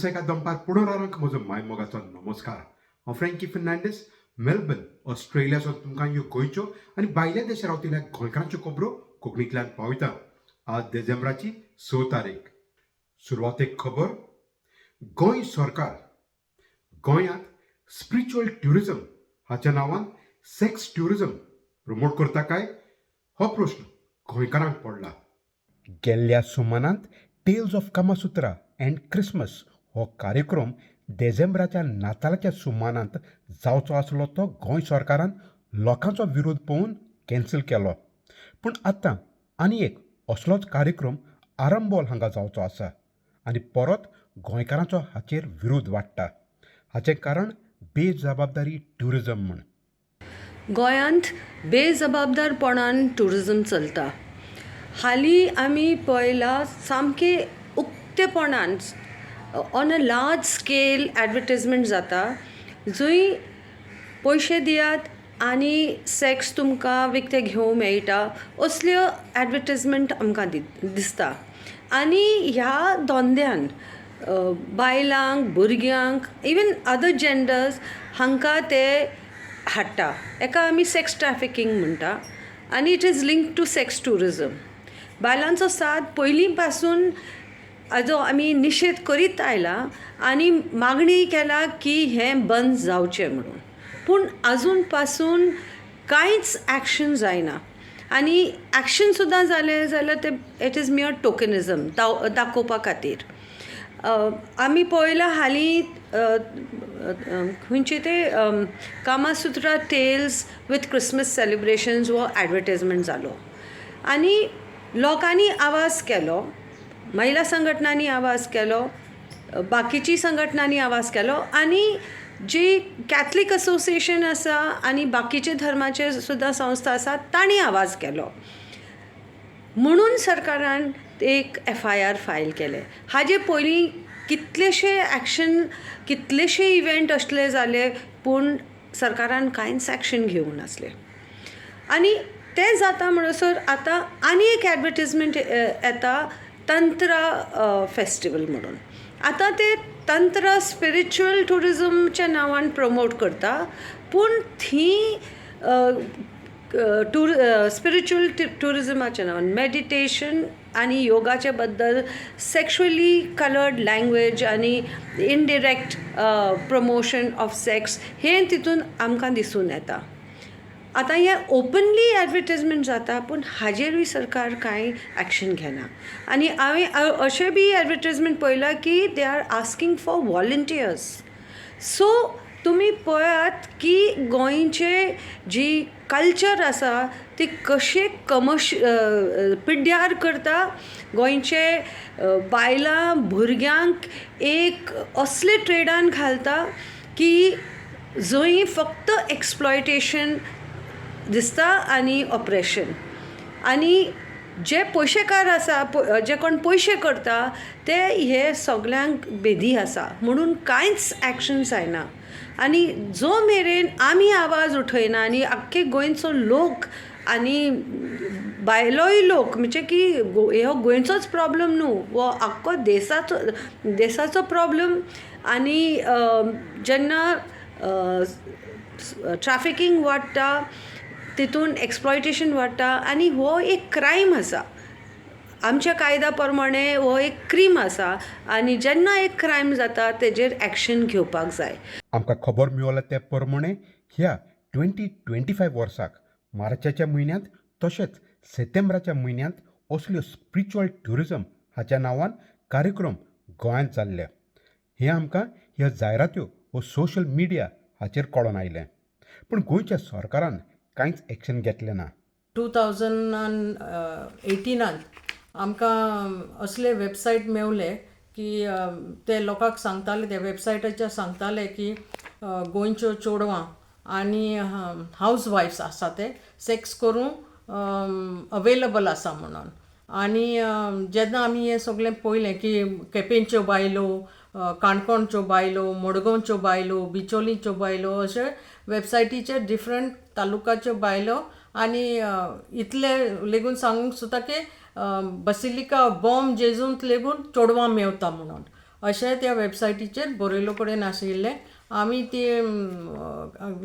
दिवसा एका दंपार पुनरावंक म्हजो मायमोगाचो नमस्कार. हांव फ्रँकी फर्नांडीस, मेलबर्न, ऑस्ट्रेलियासून तुमकां ह्यो गोंयच्यो आनी भायल्या देशां रावतल्या गोंयकारांच्यो खबरो कोंकणींतल्यान पावयता. आज डिसेंबराची 6 तारीख. सुरवातेक खबर. गोंय सरकार गोंयांत स्पिरिच्युअल ट्युरिजम हाच्या नांवान सेक्स ट्युरिजम प्रमोट करता काय, हो प्रश्न गोंयकारांक पडला. गेल्ल्या सुमानांत टेल्स ऑफ कामासुत्रा अँड क्रिसमस हो कार्यक्रम डिसेंबराच्या नातालाच्या सुमानांत जावचो आसलो तो गोंय सरकारान लोकांचो विरोध पळोवन कॅन्सल केलो. पूण आतां आनी एक असलोच कार्यक्रम आरंबोल हांगा जावचो आसा आनी परत गोंयकारांचो हाचेर विरोध वाडटा. हाचें कारण बेजबाबदारी ट्युरिजम म्हूण. गोंयांत बेजबाबदारपणान ट्युरिजम चलता. हालीं आमी पळयलां सामके उक्तेपणान on a large scale advertisement जाता, जंय पयशे दियात आनी सेक्स तुमकां विकते घेवंक मेळटा, असल्यो एडवर्टिजमेंट आमकां दिसता. आनी ह्या धंद्यान बायलांक, भुरग्यांक, इवन अदर जेंडर्स हांकां ते हाडटा. एका आमी सेक्स ट्रॅफिकींग म्हणटा आनी it is linked to sex tourism. बायलांचो साद पयलीं पासून हाजो आमी निशेध करीत आयला आनी मागणी केला की हें बंद जावचें म्हणून. पूण आजून पासून कांयच एक्शन जायना आनी एक्शन सुद्दां जालें जाल्यार ते इट इज मियर टोकनिजम दाखोवपा खातीर. आमी पळयलां हालीं खंयचे ते कामासुत्रा टेल्स विथ क्रिसमस सेलिब्रेशन्स हो एडवर्टिजमेंट जालो आनी लोकांनी आवाज केलो, महिला संघटनांनी आवाज केलो, बाकीची संघटनांनी आवाज केलो आनी जी कॅथलीक असोसिएशन आसा आनी बाकीचे धर्माचे सुद्दां संस्था आसा तांणी आवाज केलो. म्हणून सरकारान एक FIR फायल केले. हाजे पयलीं कितलेशे एक्शन, कितलेशे इव्हेंट असले जाले पूण सरकारान कांयच एक्शन घेवंक नासलें. आनी तें जाता म्हणसर आतां आनी एक एडवर्टिजमेंट येता, तंत्रा फेस्टिवल म्हणून. आतां ते तंत्र स्पिरिच्युअल ट्युरिजमच्या नांवान प्रमोट करता, पूण थी स्पिरिच्युअल ट्युरिजमाच्या नांवान मेडिटेशन आनी योगाचे बद्दल सेक्शुअली कलर्ड लँग्वेज आनी इनडिरेक्ट प्रमोशन ऑफ सेक्स हें तितून आमकां दिसून येता. आतां हें ओपनली एडवर्टिजमेंट जाता पूण हाजेरूय सरकार कांय एक्शन घेना. आनी हांवें अशें बी एडवर्टिजमेंट पळयलां की they are asking for volunteers. So तुमी पळयात की गोंयचे जी कल्चर आसा ती कशें पिड्ड्यार करता. गोंयचे बायलां भुरग्यांक एक असले ट्रेडान घालता की जंय फक्त एक्सप्लॉयटेशन दिसता आनी ऑपरेशन. आनी जे पयशेकार आसा, जे कोण पयशे करता ते हे सगल्यांक बेदी आसा म्हणून कांयच एक्शन जायना. आनी जो मेरेन आमी आवाज उठयना आनी आख्खे गोंयचो लोक आनी भायलोय लोक, म्हणजे की हो गोंयचोच प्रॉब्लम न्हू, हो आख्खो देशाचो प्रॉब्लम. आनी जेन्ना ट्रॅफिकींग वाडटा तितून एक्सप्लॉयटेशन वाडटा आनी हो एक क्रायम आसा. आमच्या कायद्या प्रमाणे हो एक क्रीम आसा आनी जेन्ना एक क्रायम जाता तेजेर एक्शन घेवपाक जाय. आमकां खबर मेळ्ळा ते प्रमाणे ह्या 2025 वर्साक मार्चाच्या म्हयन्यांत तशेंच सप्टेंबराच्या म्हयन्यांत असल्यो स्पिरिच्युअल ट्युरिजम हाच्या नांवान कार्यक्रम गोंयांत जाल्ले. हें आमकां ह्या जायरात्यो वो सोशल मिडिया हाचेर कळोन आयलें. पूण गोंयच्या सरकारान कांयच एक्शन घेतलें ना. 2018 आमकां असले वेबसायट मेवले की ते लोकांक सांगताले, त्या वेबसायटाचेर सांगताले की गोंयच्यो चेडवां आनी हावज वायफ्स आसा ते सेक्स करूंक अवेलेबल आसा म्हणून. आनी जेन्ना आमी हें सगळें पळयलें की केपेंच्यो बायलो, काणकोणच्यो बायलो, मडगांवच्यो बायलो, बिचोलीच्यो बायलो, अशे वेबसायटीचेर डिफरंट तालुकाच्यो बायलो आनी इतले लेगून सांगूंक सुद्दां की बसिलिका बॉम जेजूंत लेगून चेडवां मेवता म्हणून अशें त्या वेबसायटीचेर बरयलो कडेन आशिल्लें. आमी ती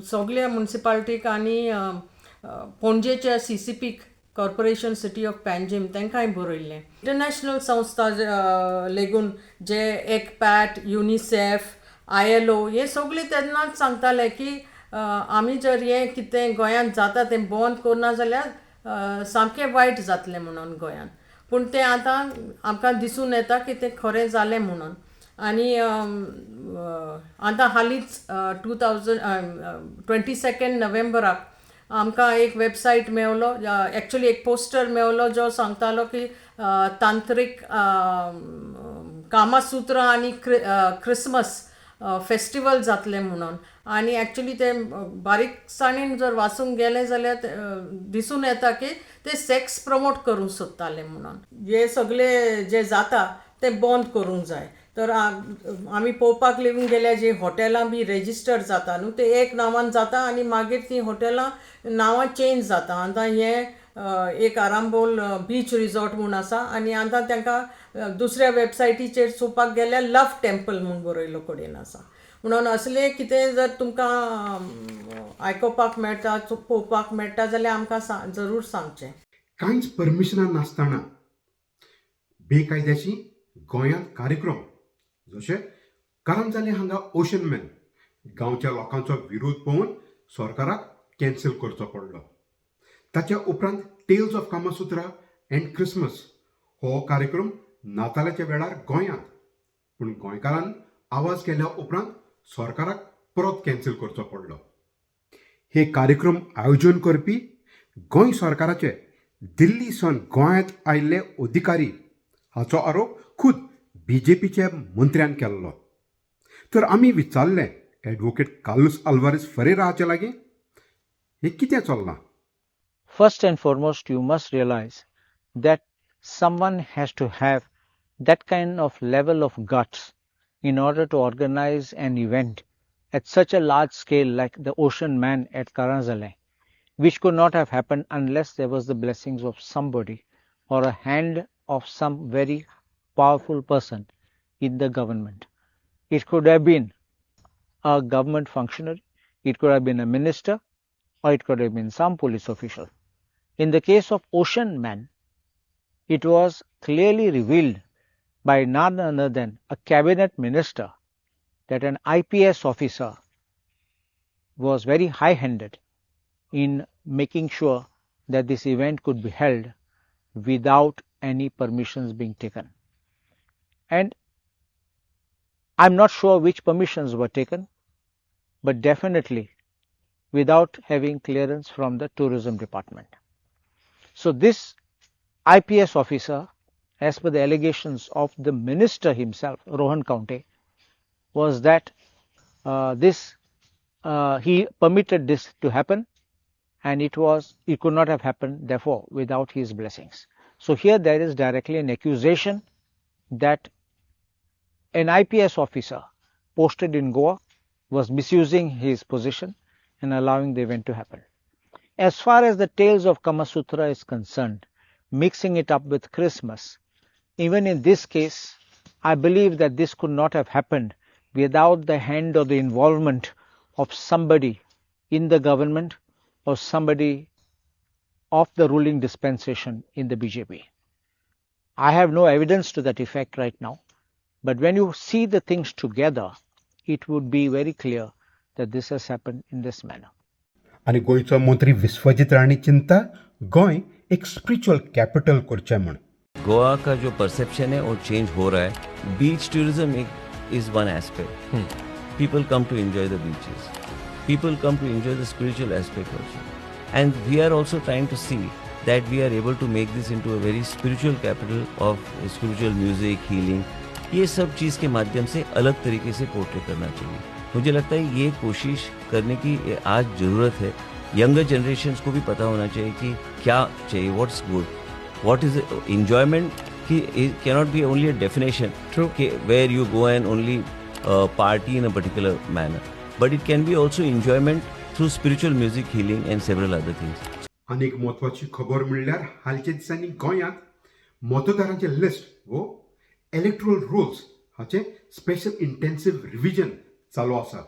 सगळ्या मुन्सिपालिटीक आनी पणजेच्या CCPक कॉर्पोरेशन सिटी ऑफ पॅन्जीम तांकांय बरयल्लें. इंटरनॅशनल संस्था लेगून जे एकपॅट, युनिसेफ, ILO हे सगळे तेन्नाच सांगताले की आमी जर हें कितें गोंयांत जाता तें बंद करना जाल्यार सामकें वायट जातलें म्हणून गोंयांत. पूण तें आतां आमकां दिसून येता की तें खरें जालें म्हणून. आनी आतां हालींच 22 नोव्हेंबराक आमकां एक वेबसायट मेवलो, एक्चुली एक पोस्टर मेवलो जो सांगतालो की तांत्रीक कामसूत्र आनी क्रिसमस फेस्टिवल जातलें म्हणून. आनी एक्चुली तें बारीकसाणेन जर वाचूंक गेलें जाल्यार दिसून येता की ते सेक्स प्रमोट करूंक सोदताले म्हणून. हे सगळे जे जाता तें बंद करूंक जाय. तर आमी पळोवपाक लेगून गेल्यार जी हॉटेलां बी रेजिस्टर जाता न्हू, ते एक नांवान जाता आनी मागीर ती हॉटेलां नांवां चेंज जाता. आतां हें एक आरांबोल बीच रिसॉर्ट म्हूण आसा आनी आतां तांकां दुसऱ्या वेबसायटीचेर चोवपाक गेल्यार लव टेंपल म्हूण बरयलो कडेन आसा. म्हणून असलें कितें जर तुमकां आयकोपाक मेळटा, पळोवपाक मेळटा जाल्यार आमकां जरूर सांगचें. कांयच परमिशनां नासतना बेकायद्याची गोंयांत कार्यक्रम जशे कारंजाले हांगा ओशन मॅन गांवच्या लोकांचो विरोध पळोवन सरकाराक कॅन्सल करचो पडलो. ताच्या उपरांत tails of Kamasutra and Christmas हो कार्यक्रम नातालाच्या वेळार गोंयांत, पूण गोंयकारान आवाज केल्या उपरांत सरकाराक परत कॅन्सल करचो पडलो. हे कार्यक्रम आयोजन करपी गोंय सरकाराचे दिल्ली सावन गोंयांत आयिल्ले अधिकारी हाचो आरोप खूद BJPच्या मंत्र्यान केल्लो. तर आमी विचारलें एडवोकेट कार्लोस आल्वारेस फेरेरा हाचे लागीं हें कितें चल्लां. First and foremost, you must realize that someone has to have that kind of level of guts in order to organize an event at such a large scale like the Ocean Man at Karanzale, which could not have happened unless there was the blessings of somebody or a hand of some very powerful person in the government. It could have been a government functionary, it could have been a minister, or it could have been some police official. In the case of Ocean Man, it was clearly revealed by none other than a cabinet minister that an IPS officer was very high-handed in making sure that this event could be held without any permissions being taken. And I'm not sure which permissions were taken, but definitely without having clearance from the tourism department. So this IPS officer, as per the allegations of the minister himself, Rohan Kaunte, was that he permitted this to happen, and it could not have happened therefore without his blessings. So here there is directly an accusation that an IPS officer posted in Goa was misusing his position and allowing the event to happen. As far as the Tales of Kamasutra is concerned, mixing it up with Christmas, even in this case, I believe that this could not have happened without the hand or the involvement of somebody in the government or somebody of the ruling dispensation in the BJP. I have no evidence to that effect right now, but when you see the things together, it would be very clear that this has happened in this manner. आनी गोंयचो मंत्री विश्वजीत राणी चिंता गोंय एक spiritual capital करचें म्हण. गोवा का जो perception है वो चेंज हो रहा है. Beach tourism is one aspect. People come to enjoy the beaches. People come to enjoy the spiritual aspect also. And we are also trying to see that we are able to make this into a very spiritual capital of spiritual music, healing. ये सब चीज़ के माध्यम से अलग तरीके से portray करना चाहिए. मुझे लगता है ये कोशिश करने की आज ज़रूरत है. यंगर जनरेशन्स को भी पता होना चाहिए कि क्या चाहिए, what's good, what is enjoyment. कि cannot be only a definition where you go and only party in a particular manner. But it can be also enjoyment through spiritual music, healing and several other things. अनेक महत्वाची खबर म्हणल्यार हालच्या दिसांनी गोंयांत मतदारांचे list वो electoral rolls हाचे special intensive revision चालू आसा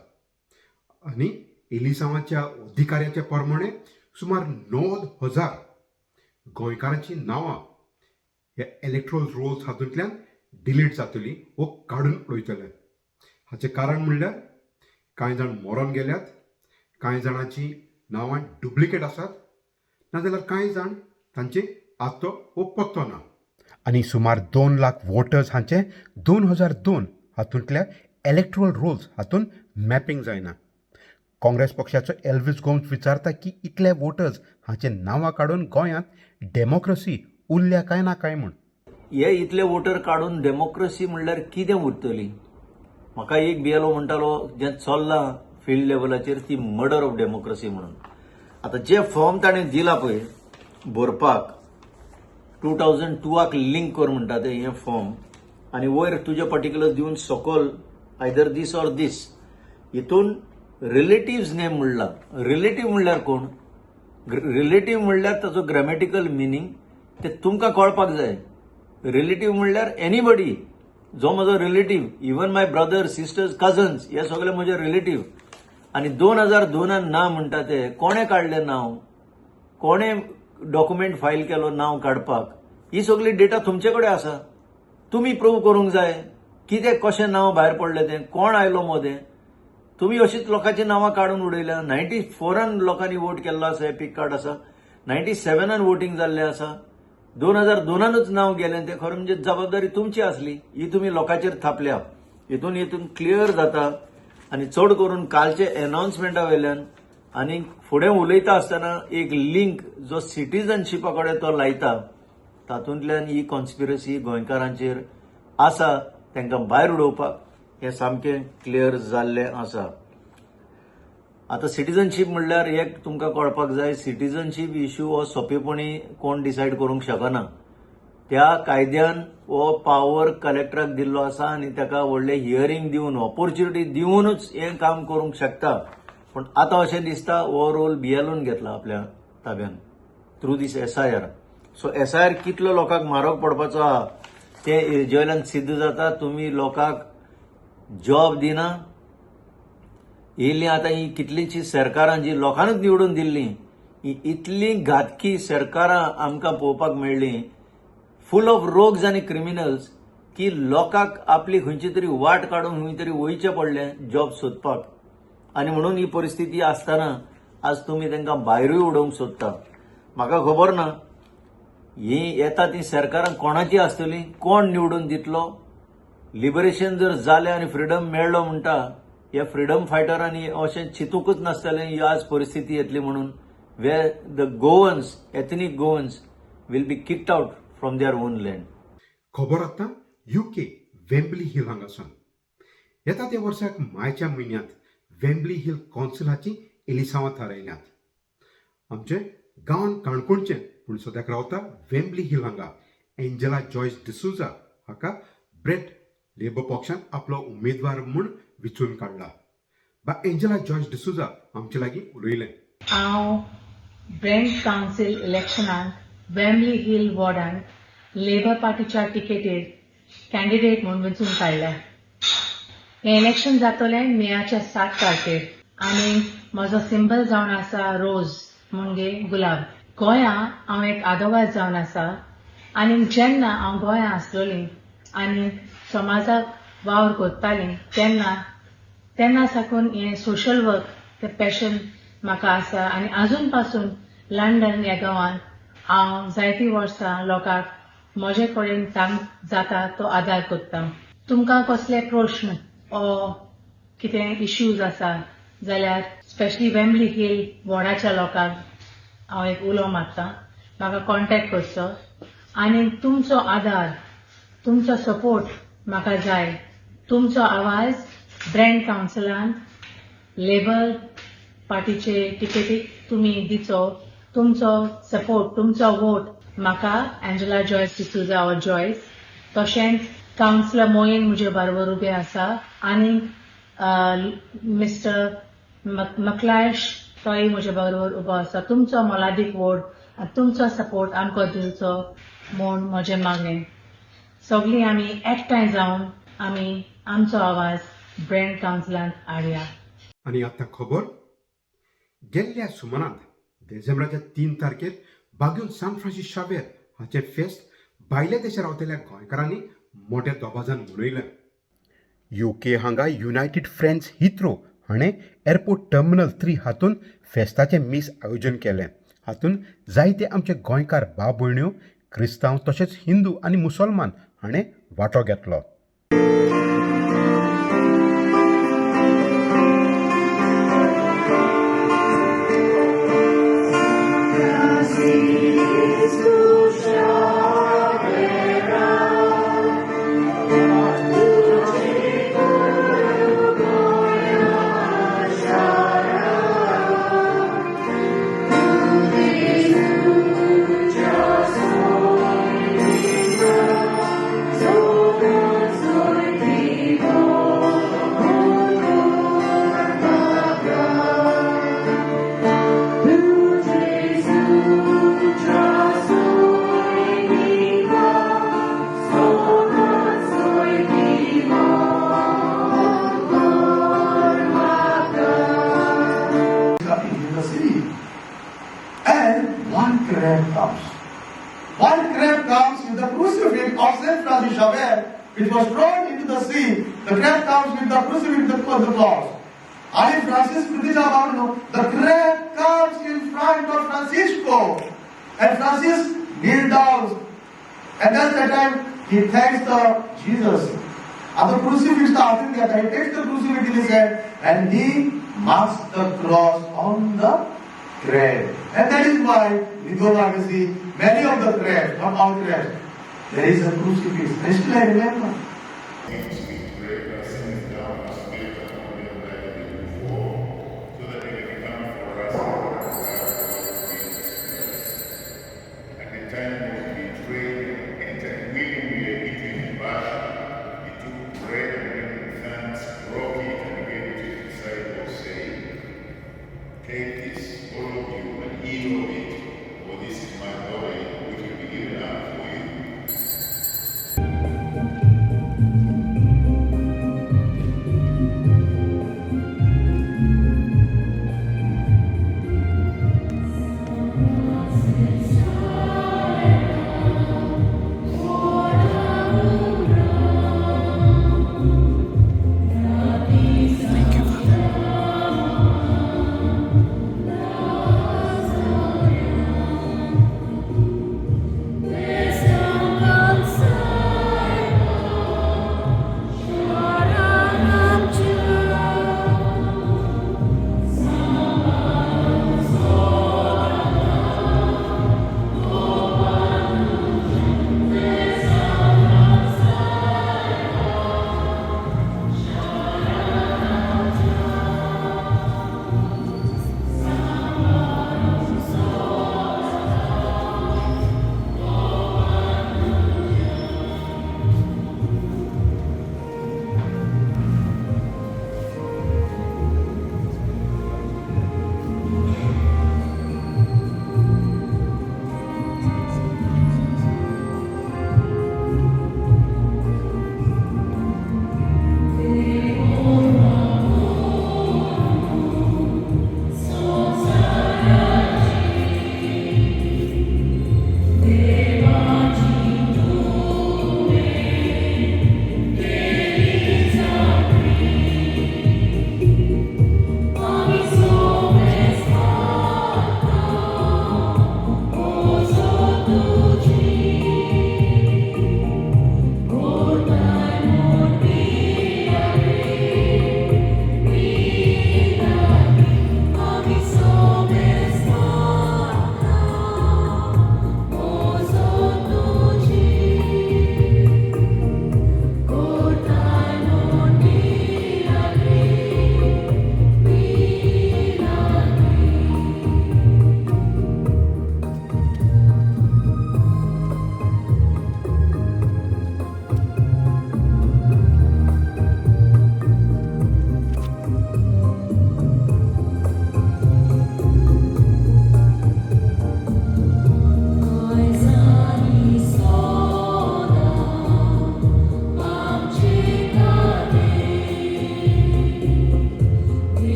आनी एलिसावाच्या अधिकाऱ्याच्या प्रमाणे सुमार 90,000 गोंयकारांची नांवां ह्या इलेक्ट्रोल रोल्स हातूंतल्यान डिलीट जातली वो काडून उडयतले. हाचें कारण म्हणल्यार कांय जाण मरोन गेल्यात, कांय जाणांची नांवां डुप्लिकेट आसात, नाजाल्यार कांय जाण तांचे आत्तो वो पत्तो ना. आनी सुमार 2 लाख वोटर्स हांचे 2002 हातूंतल्या इलेक्ट्रोल रोल्स हातून मॅपिंग जायना. काँग्रेस पक्षाचो एल्विस गोम्स विचारता की इतले वोटर्स हांचे नांवां काडून गोंयांत डेमोक्रेसी उरल्या काय ना काय म्हूण. हे इतले वोटर काडून डेमोक्रेसी म्हणल्यार कितें उरतली? म्हाका एक बीएलओ म्हणटालो जें चल्लां फिल्ड लेवलाचेर ती मर्डर ऑफ डेमोक्रेसी म्हणून. आतां जे फॉर्म ताणें दिला पळय भरपाक 2002 लिंक कर म्हणटा ते हे फॉर्म आनी वयर तुजे पर्टिक्युलर दिवन सकयल आयदर दीस ऑर दीस हितून रिलेटिव्स नेम म्हणला. रिलेटिव्ह म्हणल्यार कोण? रिलेटिव्ह म्हणल्यार ताचो ग्रॅमेटिकल मिनींग ते तुमकां कळपाक जाय. रिलेटिव्ह म्हणल्यार एनीबडी जो म्हजो रिलेटिव्ह, इवन माय ब्रदर, सिस्टर्स, कझन्स हे सगळे म्हजे रिलेटिव्ह. आनी 2002 नांव म्हणटा ते कोणे काडलें नांव, कोणे डॉक्युमेंट फायल केलो नांव काडपाक, ही सगळी डेटा तुमचे कडेन आसा. तुमी प्रूव करूंक जाय कितें कशें नांव भायर पडलें तें, कोण आयलो मदें. तुमी अशीच लोकांची नांवां काडून उडयल्या. 94 लोकांनी वोट केल्लो आसा, एपिक कार्ड आसा. 97 वोटिंग जाल्लें आसा. 2002 नांव गेलें तें खरें म्हणजे जबाबदारी तुमची आसली, ही तुमी लोकांचेर थापल्या. हितून क्लियर जाता. आनी चड करून कालचे अनाउन्समेंटा वयल्यान आनी फुडें उलयता आसतना एक लिंक जो सिटीजनशिपा कडेन तो लायता, तातूंतल्यान ही कॉन्स्पिरसी गोंयकारांचेर आसा, तांकां भायर उडोवपाक हें सामकें क्लियर जाल्लें आसा. आतां सिटीजनशीप म्हणल्यार एक तुमकां कळपाक जाय, सिटीजनशीप इश्यू हो सोंपेपणी कोण डिसायड करूंक शकना. त्या कायद्यान हो पावर कलेक्टराक दिल्लो आसा आनी ताका व्हडलें हियरींग दिवन ऑपॉर्च्युनिटी दिवनूच हें काम करूंक शकता. पूण आतां अशें दिसता हो रोल बीएलओन घेतला आपल्या ताब्यान थ्रू दीस SIR. सो SIR कितलो लोकांक म्हारग पडपाचो आहा तें हेजे वयल्यान सिद्ध जाता. तुमी लोकांक जॉब दिना. येयल्लीं आतां ही कितलींची सरकारां जी लोकांनूच निवडून दिल्लीं, ही इतली घातकी सरकारां आमकां पळोवपाक मेळ्ळीं, फूल ऑफ रोग्स आनी क्रिमिनल्स, की लोकांक आपली खंयची तरी वाट काडून खंय तरी वयचें पडलें जॉब सोदपाक. आनी म्हणून ही परिस्थिती आसतना आज तुमी तांकां भायरूय उडोवंक सोदता. म्हाका खबर ना ही येता ती सरकारां कोणाची आसतली, कोण निवडून दितलो. लिबरेशन जर जालें आनी फ्रिडम मेळ्ळो म्हणटा, ह्या फ्रिडम फायटरांनी अशें चिंतूंकच नासतलें ही आज परिस्थिती येतली म्हणून, where the Goans, ethnic Goans will be kicked out from their own land. खबर आतां UK वेम्बली हिल हांगासून. येता त्या वर्साक मायच्या म्हयन्यांत वेम्बली हिल कौन्सिलाची एलिसांवां थारायल्यात. आमचे गांवांत काणकोणचे पूण सद्याक रावता वेम्बली हिल हांगा एंजेला जॉयस डिसूजा हाका ब्रेट लेबर पक्षान आपलो उमेदवार म्हूण विचून काडला. बा एंजेला जॉयस डिसूजा आमचे लागीं उलयलें. हांव ब्रेंट कावन्सील इलेक्शनांत वेम्बली हिल वॉर्डांत लेबर पार्टीच्या टिकेटीर कॅन्डिडेट म्हणून वेंचून काडल्या. हें इलेक्शन जातलें मेयाच्या 7 तारखेर आनी म्हजो सिंबल जावन आसा रोज म्हणजे गुलाब. गोंयां हांव एक आदवोगाद जावन आसा आनी जेन्ना हांव गोंयां आसलोलीं आनी समाजाक वावर कोत्तालीं तेन्ना साकून हें सोशल वर्क तें पॅशन म्हाका आसा. आनी आजून पासून लंडन ह्या गांवांत हांव जायतीं वर्सां लोकांक म्हजे कडेन जाता तो आदार कोत्ता. तुमकां कसले प्रश्न ओ कितें इश्यूज आसा जाल्यार स्पेशली वेम्बली हिल वॉर्डाच्या लोकांक हांव एक उलो मारतां. म्हाका कॉन्टॅक्ट करचो आनी तुमचो आदार, तुमचो सपोर्ट म्हाका जाय. तुमचो आवाज ब्रेंट कावन्सिलांत लेबर पार्टीचे टिकेटीक तुमी दिचो. तुमचो सपोर्ट, तुमचो वोट म्हाका एंजेला जॉयस डिसूजा और जॉयस, तशेंच कावन्सिलर मोयन म्हजे बरोबर उबे आसा आनी मिस्टर मक्लायश तोय म्हजे बरोबर उबो आसा. तुमचो मोलादीक वोट आनी तुमचो सपोर्ट आमकां दिवचो म्हूण म्हजें मागणें. सगळीं आमी एकठांय जावन आमी आमचो आवाज ब्रँड कावन्सिलांत हाडया. आणि आता खबर गेल्ल्या सुमारांत डिसेंबराच्या 3 तारखेर बागून सान फ्रांसीस शावेर हाचे फेस्त भायल्या देशांत रावतल्या गोंयकारांनी मोठ्या दबाजान मनयलें. UK हांगा युनायटेड फ्रेंड्स हिथ्रो हाणें एअरपोर्ट टर्मिनल 3 हातून फेस्ताचें मीस आयोजन केलें. हातून जायते आमचे गोंयकार भाव भयण्यो, क्रिस्तांव तशेंच हिंदू आनी मुसलमान हाणें वांटो घेतलो. One crab comes with the crucifix of Saint Francis Xavier, which was thrown into the sea. The crab comes with the crucifix on the cross. And Francis the crab comes in front of Francisco. And Francis kneeled down. And that's the time he thanks the Jesus. And the crucifix, he takes the crucifix in his hand and he marks the cross on the crab. And that is why we go back and see many of the crabs, not all crabs. There is a crucifix. And still I remember. Take this, all of you, and eat of it, for this is my body, which will be given up for you.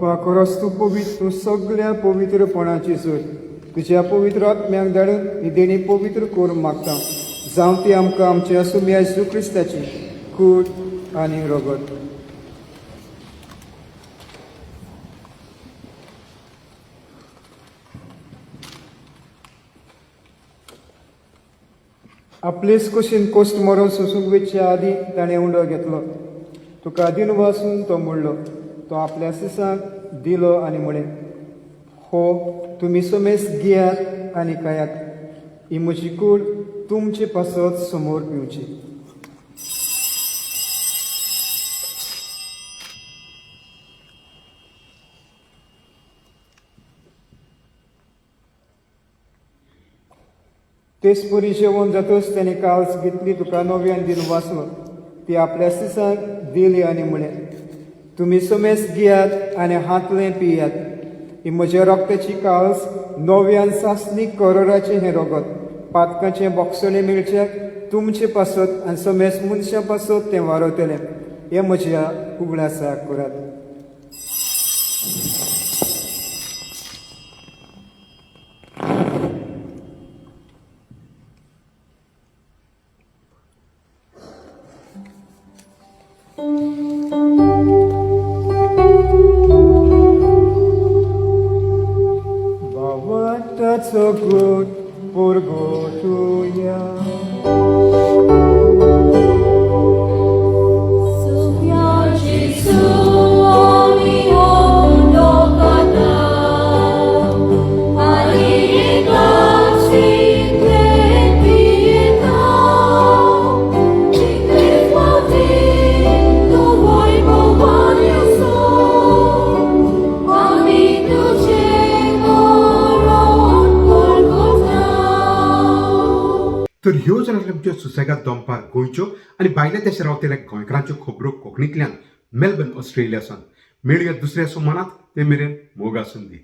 बापा खरोच तूं पवित्र, तूं सगळ्या पवित्रपणाची सोय. तुज्या पवित्र आत्म्याक धाडून ही देणी पवित्र करूंक मागता. जावं ती आमकां आमच्या सुम्या येशू क्रिस्ताची कूड आनी रगत. आपलेच कुशीन कोस्ट मरून सोसूंक वयच्या आदीं ताणें उंडो घेतलो. तुका दिन वाचून तो म्हणलो. तो आपल्या सिसांक दिलो आनी म्हळें, हो तुमी समेस घेयात आनी खायात. ही म्हजी कूड तुमचे पासत समोर पिवची. तेच परी जेवण जातच त्याने काल्स घेतली. तुका नव्यान दिन वाचलो. ती आपल्या सिसांक दिली आनी म्हळें, तुमी समेस घेयात आनी हातलें पियात. ही म्हज्या रक्ताची काल्स नव्यान सासणी करोडाचें हें रगत. पातकांचे बोगसणे मेळच्याक तुमचे पासत आनी समेस मनशां पासत तें वारयतलें. हें म्हज्या उगडासाक करात. Bawattaco good purgotuya. तर ह्यो जाल्यार आमच्यो सुसेगाद दनपार गोंयच्यो आनी भायल्या देशांत रावतल्या गोंयकारांच्यो खबरो कोंकणींतल्यान मेलबर्न ऑस्ट्रेलियासान. मेळुया दुसऱ्या सोमानात. ते मेरेन मोग आसूं दी.